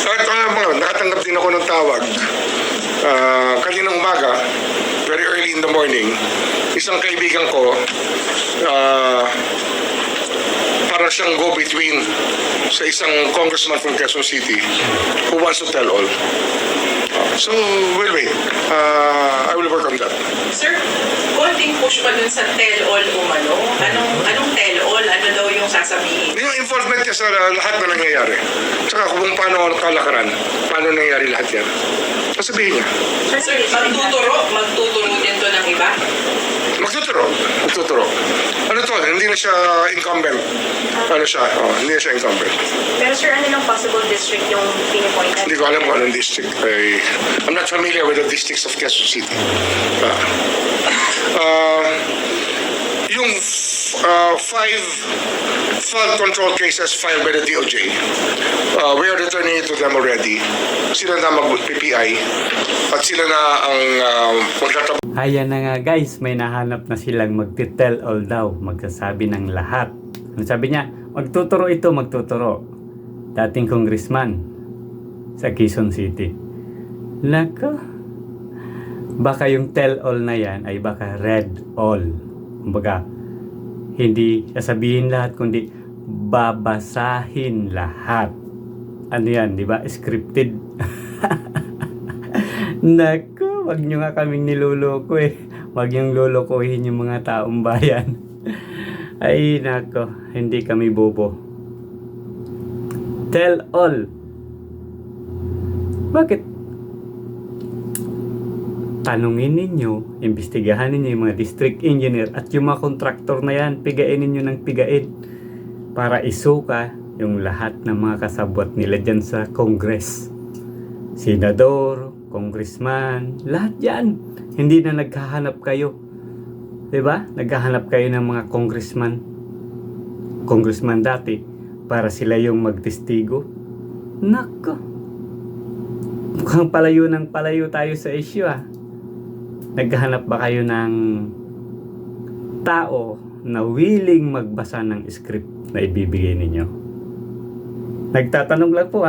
At nakatanggap din ako ng tawag kaninang umaga, very early in the morning. Isang kaibigan ko, para siyang go-between sa isang congressman from Quezon City who wants to tell all. So, we'll wait. I will work on that. Sir, konting push pa dun sa tell-all umano. Anong tell-all? Ano daw yung sasabihin? Yung involvement niya sa lahat na nangyayari. Tsaka kung paano kalakaran, paano nangyayari lahat yan. Sasabihin niya. Sir, magtuturo din to ng iba? Magtuturo. Ano to? Hindi na siya incumbent. Hindi na siya incumbent. Pero sir, ano ng possible district yung pinipointan? Hindi ko alam kung anong district. I'm not familiar with the districts of Quezon City. Yung 5 flood control cases filed by the DOJ, we are returning it to them already. Sila na mag-PPI at sila na ang magtatrabaho. Ayan na nga guys, may nahanap na silang magti-tell all daw, magsasabi ng lahat. Ano sabi niya? Magtuturo. Dating congressman sa Quezon City. Nako, baka yung tell all na yan ay baka read all. Kumbaga, hindi sasabihin lahat kundi babasahin lahat. Ano yan, di ba? Scripted. Nako, wag nyo nga kaming niloloko eh. Wag nyo lolokohin yung mga taong bayan. Ay nako, hindi kami bobo. Tell all. Bakit? Tanungin ninyo, imbestigahan ninyo yung mga district engineer at yung mga kontraktor na yan, pigain ninyo ng pigain para isuka yung lahat ng mga kasabwat nila dyan sa Congress. Senador, congressman, lahat yan. Hindi na naghahanap kayo. Diba? Naghahanap kayo ng mga congressman dati para sila yung magtestigo. Nako. Mukhang palayo tayo sa issue Naghahanap ba kayo ng tao na willing magbasa ng script na ibibigay ninyo? Nagtatanong lang po